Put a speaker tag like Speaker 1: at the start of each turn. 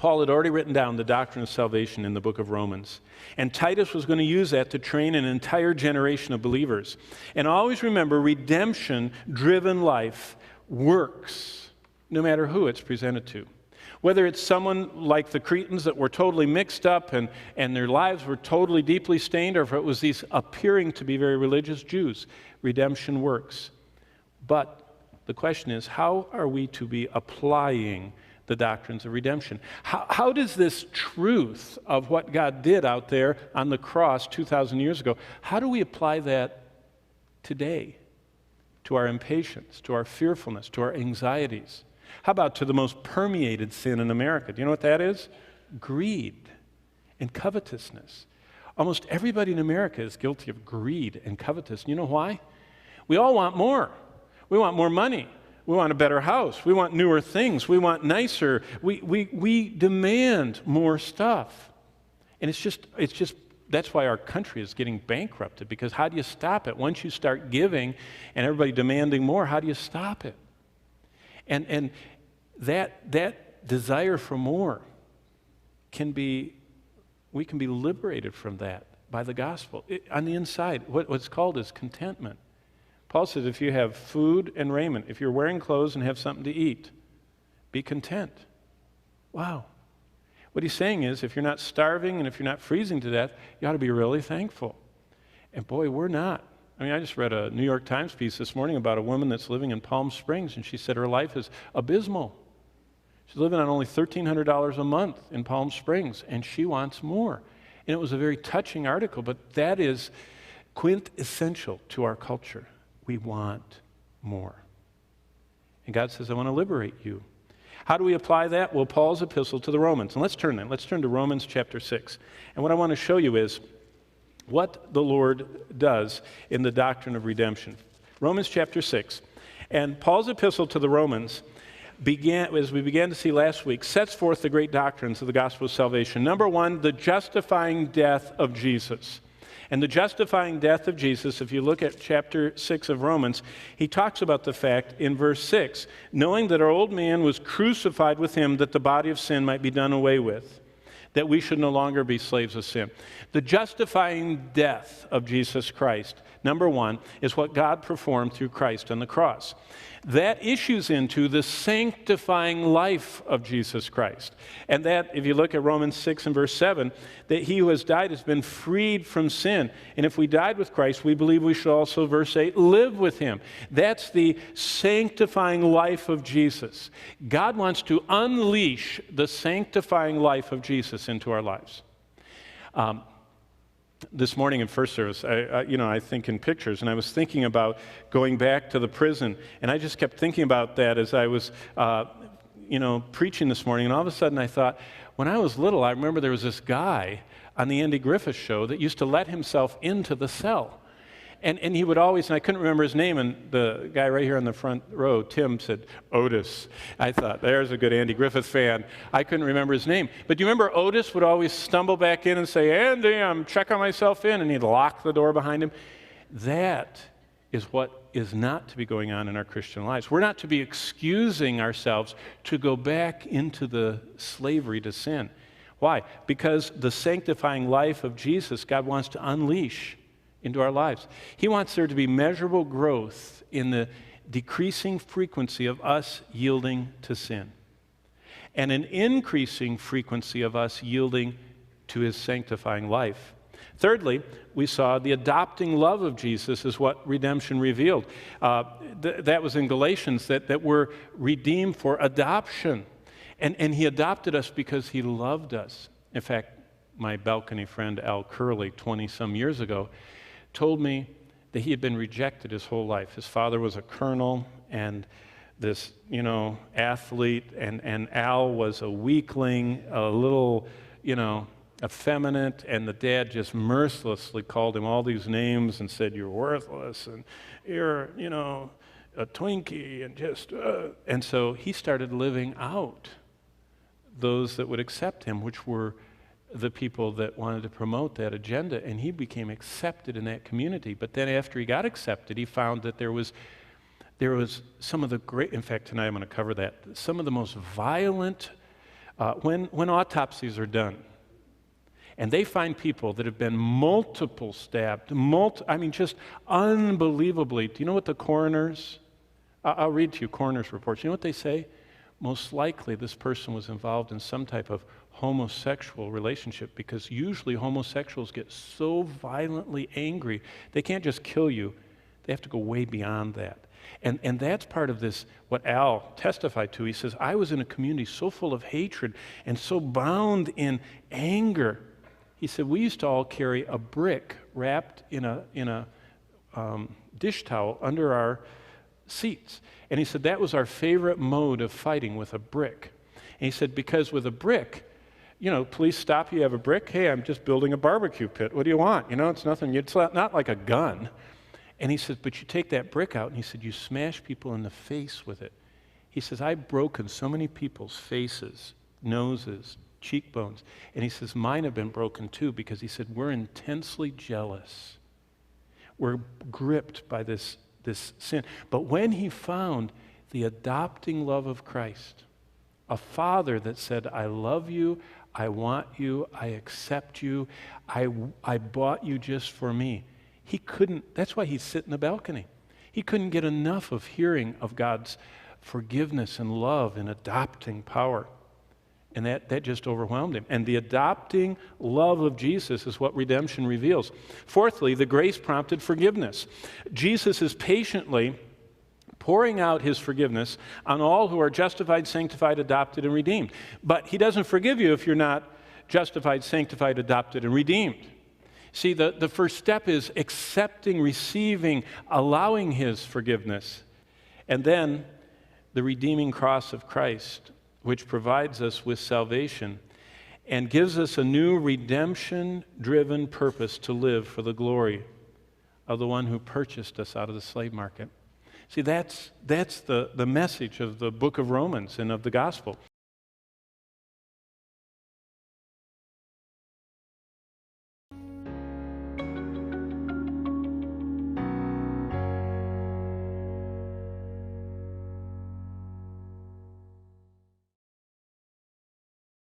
Speaker 1: Paul had already written down the doctrine of salvation in the book of Romans. And Titus was going to use that to train an entire generation of believers. And always remember, redemption-driven life works, no matter who it's presented to. Whether it's someone like the Cretans that were totally mixed up and their lives were totally deeply stained, or if it was these appearing to be very religious Jews, redemption works. But the question is, how are we to be applying the doctrines of redemption? How does this truth of what God did out there on the cross 2,000 years ago, how do we apply that today to our impatience, to our fearfulness, to our anxieties? How about to the most permeated sin in America? Do you know what that is? Greed and covetousness. Almost everybody in America is guilty of greed and covetousness. You know why? We all want more. We want more money. We want a better house. We want newer things. We want nicer. We demand more stuff. And it's just that's why our country is getting bankrupted, because how do you stop it? Once you start giving and everybody demanding more, how do you stop it? And that desire for more we can be liberated from that by the gospel. On the inside, what's called is contentment. Paul says if you have food and raiment, if you're wearing clothes and have something to eat, be content. Wow. What he's saying is if you're not starving and if you're not freezing to death, you ought to be really thankful. And boy, we're not. I mean, I just read a New York Times piece this morning about a woman that's living in Palm Springs, and she said her life is abysmal. She's living on only $1,300 a month in Palm Springs, and she wants more. And it was a very touching article, but that is quintessential to our culture. We want more. And God says, I want to liberate you. How do we apply that? Well, Paul's epistle to the Romans. And let's turn to Romans chapter 6. And what I want to show you is what the Lord does in the doctrine of redemption. Romans chapter 6. And Paul's epistle to the Romans as we began to see last week, sets forth the great doctrines of the gospel of salvation. Number one, the justifying death of Jesus. And the justifying death of Jesus, if you look at chapter 6 of Romans, he talks about the fact in verse 6, knowing that our old man was crucified with him that the body of sin might be done away with, that we should no longer be slaves of sin. The justifying death of Jesus Christ, number one, is what God performed through Christ on the cross. That issues into the sanctifying life of Jesus Christ. And that, if you look at Romans 6 and verse 7, that he who has died has been freed from sin. And if we died with Christ, we believe we should also, verse 8, live with him. That's the sanctifying life of Jesus. God wants to unleash the sanctifying life of Jesus into our lives. This morning in first service, I think in pictures, and I was thinking about going back to the prison, and I just kept thinking about that as I was, preaching this morning, and all of a sudden I thought, when I was little, I remember there was this guy on the Andy Griffith Show that used to let himself into the cell. And he would always, and I couldn't remember his name, and the guy right here on the front row, Tim, said, Otis. I thought, there's a good Andy Griffith fan. I couldn't remember his name. But do you remember Otis would always stumble back in and say, Andy, I'm checking myself in, and he'd lock the door behind him? That is what is not to be going on in our Christian lives. We're not to be excusing ourselves to go back into the slavery to sin. Why? Because the sanctifying life of Jesus, God wants to unleash into our lives. He wants there to be measurable growth in the decreasing frequency of us yielding to sin, and an increasing frequency of us yielding to his sanctifying life. Thirdly, we saw the adopting love of Jesus is what redemption revealed. That was in Galatians, that we're redeemed for adoption. And he adopted us because he loved us. In fact, my balcony friend Al Curley, 20-some years ago, told me that he had been rejected his whole life. His father was a colonel and this, athlete, and Al was a weakling, a little, effeminate, and the dad just mercilessly called him all these names and said, you're worthless, and you're, a Twinkie, and so he started living out those that would accept him, which were the people that wanted to promote that agenda, and he became accepted in that community. But then after he got accepted, he found that there was some of the great, in fact, tonight I'm going to cover that, some of the most violent When autopsies are done, and they find people that have been multiple stabbed, just unbelievably. Do you know what the coroners, I'll read to you coroners' reports. You know what they say? Most likely this person was involved in some type of homosexual relationship, because usually homosexuals get so violently angry, they can't just kill you. They have to go way beyond that. And that's part of this, what Al testified to. He says, I was in a community so full of hatred and so bound in anger. He said, we used to all carry a brick wrapped in a dish towel under our seats. And he said, that was our favorite mode of fighting, with a brick. And he said, because with a brick, police stop you have a brick. Hey, I'm just building a barbecue pit. What do you want? It's nothing. It's not like a gun. And he said, but you take that brick out, and he said, you smash people in the face with it. He says, I've broken so many people's faces, noses, cheekbones. And he says, mine have been broken too, because he said, we're intensely jealous. We're gripped by this sin. But when he found the adopting love of Christ, a father that said, I love you, I want you, I accept you, I bought you just for me. He couldn't, that's why he'd sit in the balcony. He couldn't get enough of hearing of God's forgiveness and love and adopting power. And that just overwhelmed him. And the adopting love of Jesus is what redemption reveals. Fourthly, the grace prompted forgiveness. Jesus is patiently pouring out his forgiveness on all who are justified, sanctified, adopted, and redeemed. But he doesn't forgive you if you're not justified, sanctified, adopted, and redeemed. See, the first step is accepting, receiving, allowing his forgiveness. And then the redeeming cross of Christ, which provides us with salvation and gives us a new redemption-driven purpose to live for the glory of the one who purchased us out of the slave market. See, that's the message of the book of Romans and of the gospel.